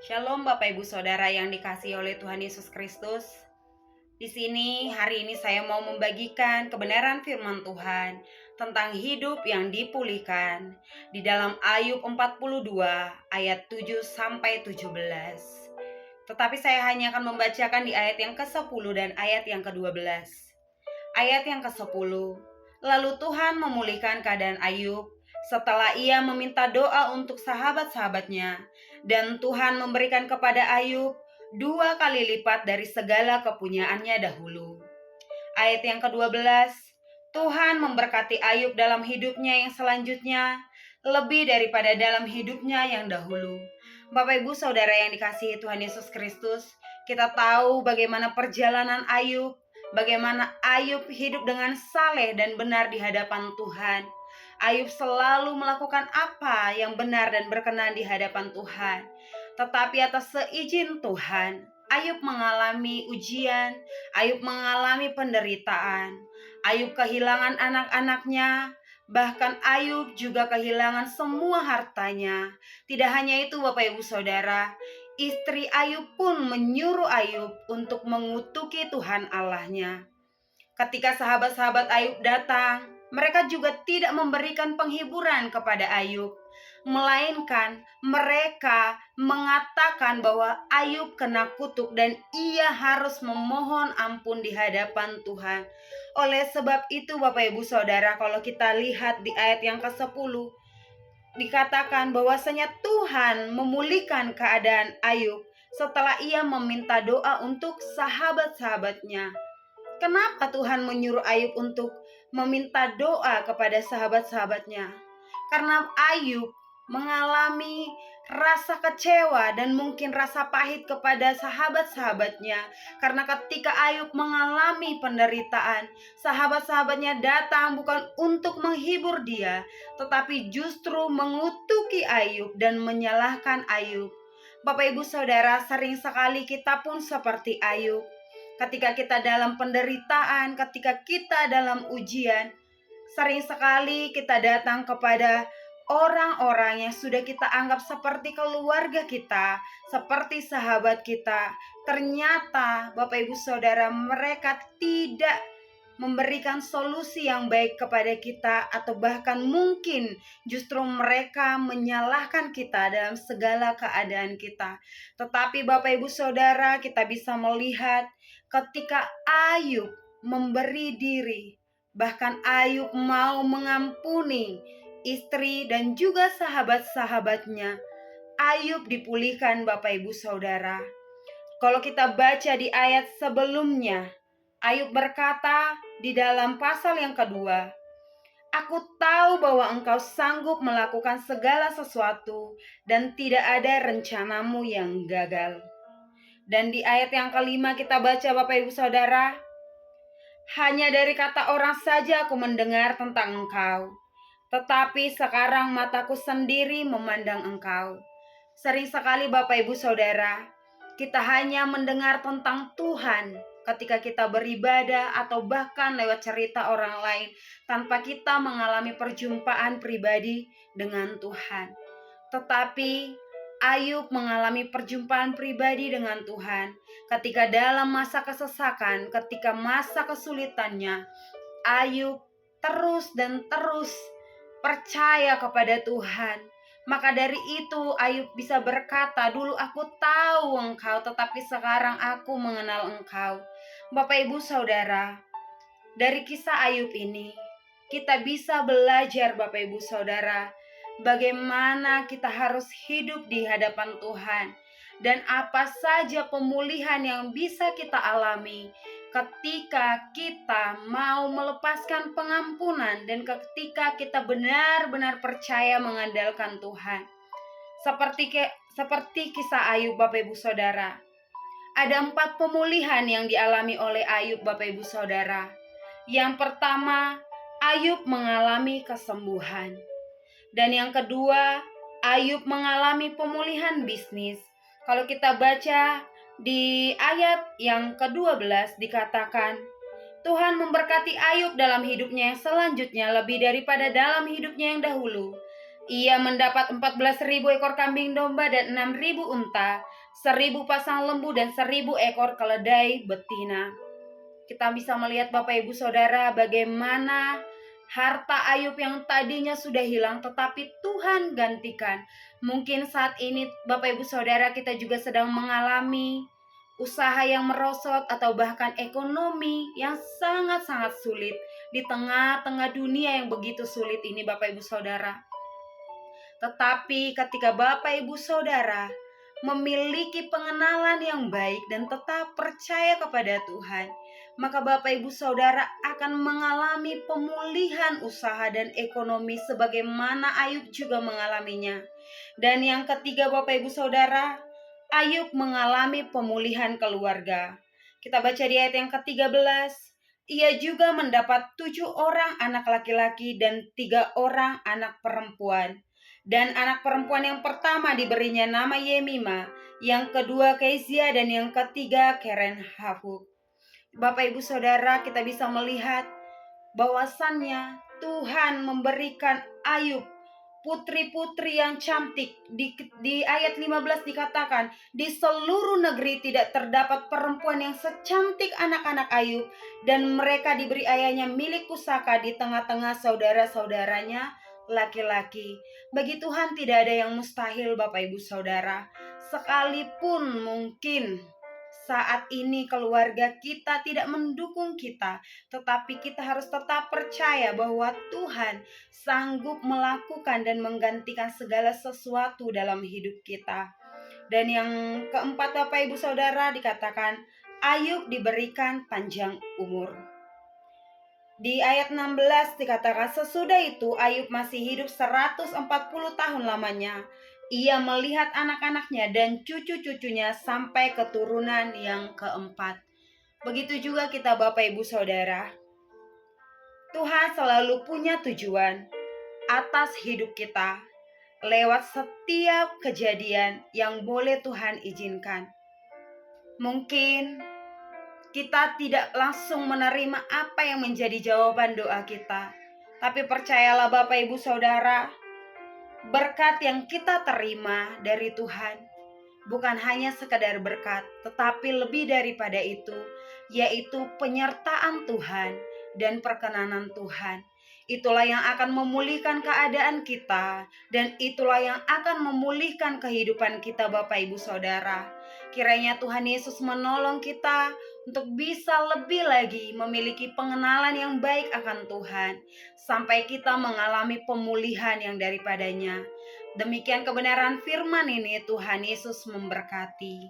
Shalom Bapak Ibu Saudara yang dikasihi oleh Tuhan Yesus Kristus. Di sini hari ini saya mau membagikan kebenaran firman Tuhan tentang hidup yang dipulihkan di dalam Ayub 42 ayat 7 sampai 17. Tetapi saya hanya akan membacakan di ayat yang ke-10 dan ayat yang ke-12. Ayat yang ke-10. Lalu Tuhan memulihkan keadaan Ayub setelah ia meminta doa untuk sahabat-sahabatnya, dan Tuhan memberikan kepada Ayub 2 kali lipat dari segala kepunyaannya dahulu. Ayat yang ke-12, Tuhan memberkati Ayub dalam hidupnya yang selanjutnya, lebih daripada dalam hidupnya yang dahulu. Bapak Ibu Saudara yang dikasihi Tuhan Yesus Kristus, kita tahu bagaimana perjalanan Ayub, bagaimana Ayub hidup dengan saleh dan benar di hadapan Tuhan. Ayub selalu melakukan apa yang benar dan berkenan di hadapan Tuhan. Tetapi atas seizin Tuhan, Ayub mengalami ujian, Ayub mengalami penderitaan, Ayub kehilangan anak-anaknya, bahkan Ayub juga kehilangan semua hartanya. Tidak hanya itu Bapak Ibu Saudara, istri Ayub pun menyuruh Ayub untuk mengutuki Tuhan Allahnya. Ketika sahabat-sahabat Ayub datang, mereka juga tidak memberikan penghiburan kepada Ayub, melainkan mereka mengatakan bahwa Ayub kena kutuk dan ia harus memohon ampun di hadapan Tuhan. Oleh sebab itu Bapak Ibu Saudara, kalau kita lihat di ayat yang ke-10, dikatakan bahwasanya Tuhan memulihkan keadaan Ayub setelah ia meminta doa untuk sahabat-sahabatnya. Kenapa Tuhan menyuruh Ayub untuk meminta doa kepada sahabat-sahabatnya? Karena Ayub mengalami rasa kecewa dan mungkin rasa pahit kepada sahabat-sahabatnya. Karena ketika Ayub mengalami penderitaan, sahabat-sahabatnya datang bukan untuk menghibur dia, tetapi justru mengutuki Ayub dan menyalahkan Ayub. Bapak Ibu Saudara, sering sekali kita pun seperti Ayub. Ketika kita dalam penderitaan, ketika kita dalam ujian, sering sekali kita datang kepada orang-orang yang sudah kita anggap seperti keluarga kita, seperti sahabat kita. Ternyata Bapak Ibu Saudara, mereka tidak memberikan solusi yang baik kepada kita, atau bahkan mungkin justru mereka menyalahkan kita dalam segala keadaan kita. Tetapi Bapak Ibu Saudara, kita bisa melihat ketika Ayub memberi diri, bahkan Ayub mau mengampuni istri dan juga sahabat-sahabatnya, Ayub dipulihkan Bapak Ibu Saudara. Kalau kita baca di ayat sebelumnya, Ayub berkata di dalam pasal yang kedua, "Aku tahu bahwa engkau sanggup melakukan segala sesuatu dan tidak ada rencanamu yang gagal." Dan di ayat yang kelima kita baca Bapak Ibu Saudara, "Hanya dari kata orang saja aku mendengar tentang engkau, tetapi sekarang mataku sendiri memandang engkau." Sering sekali Bapak Ibu Saudara, kita hanya mendengar tentang Tuhan ketika kita beribadah atau bahkan lewat cerita orang lain, tanpa kita mengalami perjumpaan pribadi dengan Tuhan. Tetapi Ayub mengalami perjumpaan pribadi dengan Tuhan ketika dalam masa kesesakan, ketika masa kesulitannya, Ayub terus dan terus percaya kepada Tuhan. Maka dari itu Ayub bisa berkata, "Dulu aku tahu engkau, tetapi sekarang aku mengenal engkau." Bapak Ibu Saudara, dari kisah Ayub ini kita bisa belajar Bapak Ibu Saudara, bagaimana kita harus hidup di hadapan Tuhan, dan apa saja pemulihan yang bisa kita alami ketika kita mau melepaskan pengampunan dan ketika kita benar-benar percaya mengandalkan Tuhan. Seperti kisah Ayub Bapak Ibu Saudara, ada 4 pemulihan yang dialami oleh Ayub Bapak Ibu Saudara. Yang pertama, Ayub mengalami kesembuhan. Dan yang kedua, Ayub mengalami pemulihan bisnis. Kalau kita baca di ayat yang ke-12 dikatakan, Tuhan memberkati Ayub dalam hidupnya yang selanjutnya lebih daripada dalam hidupnya yang dahulu. Ia mendapat 14.000 ekor kambing domba dan 6.000 unta, 1.000 pasang lembu dan 1.000 ekor keledai betina. Kita bisa melihat Bapak Ibu Saudara bagaimana harta Ayub yang tadinya sudah hilang tetapi Tuhan gantikan. Mungkin saat ini Bapak Ibu Saudara kita juga sedang mengalami usaha yang merosot atau bahkan ekonomi yang sangat-sangat sulit di tengah-tengah dunia yang begitu sulit ini Bapak Ibu Saudara. Tetapi ketika Bapak Ibu Saudara memiliki pengenalan yang baik dan tetap percaya kepada Tuhan, maka Bapak Ibu Saudara akan mengalami pemulihan usaha dan ekonomi sebagaimana Ayub juga mengalaminya. Dan yang ketiga Bapak Ibu Saudara, Ayub mengalami pemulihan keluarga. Kita baca di ayat yang ke-13, ia juga mendapat 7 orang anak laki-laki dan 3 orang anak perempuan. Dan anak perempuan yang pertama diberinya nama Yemima, yang kedua Kezia, dan yang ketiga Keren Hafuk. Bapak Ibu Saudara, kita bisa melihat bahwasannya Tuhan memberikan Ayub putri-putri yang cantik. Di ayat 15 dikatakan, di seluruh negeri tidak terdapat perempuan yang secantik anak-anak Ayub, dan mereka diberi ayahnya milik pusaka di tengah-tengah saudara-saudaranya laki-laki. Bagi Tuhan tidak ada yang mustahil Bapak Ibu Saudara. Sekalipun mungkin saat ini keluarga kita tidak mendukung kita, tetapi kita harus tetap percaya bahwa Tuhan sanggup melakukan dan menggantikan segala sesuatu dalam hidup kita. Dan yang keempat Bapak Ibu Saudara dikatakan Ayub diberikan panjang umur. Di ayat 16 dikatakan sesudah itu Ayub masih hidup 140 tahun lamanya. Ia melihat anak-anaknya dan cucu-cucunya sampai keturunan yang keempat. Begitu juga kita Bapak Ibu Saudara. Tuhan selalu punya tujuan atas hidup kita lewat setiap kejadian yang boleh Tuhan izinkan. Mungkin kita tidak langsung menerima apa yang menjadi jawaban doa kita. Tapi percayalah Bapak Ibu Saudara, berkat yang kita terima dari Tuhan bukan hanya sekedar berkat, tetapi lebih daripada itu, yaitu penyertaan Tuhan dan perkenanan Tuhan. Itulah yang akan memulihkan keadaan kita, dan itulah yang akan memulihkan kehidupan kita Bapak Ibu Saudara. Kiranya Tuhan Yesus menolong kita untuk bisa lebih lagi memiliki pengenalan yang baik akan Tuhan, sampai kita mengalami pemulihan yang daripadanya. Demikian kebenaran firman ini, Tuhan Yesus memberkati.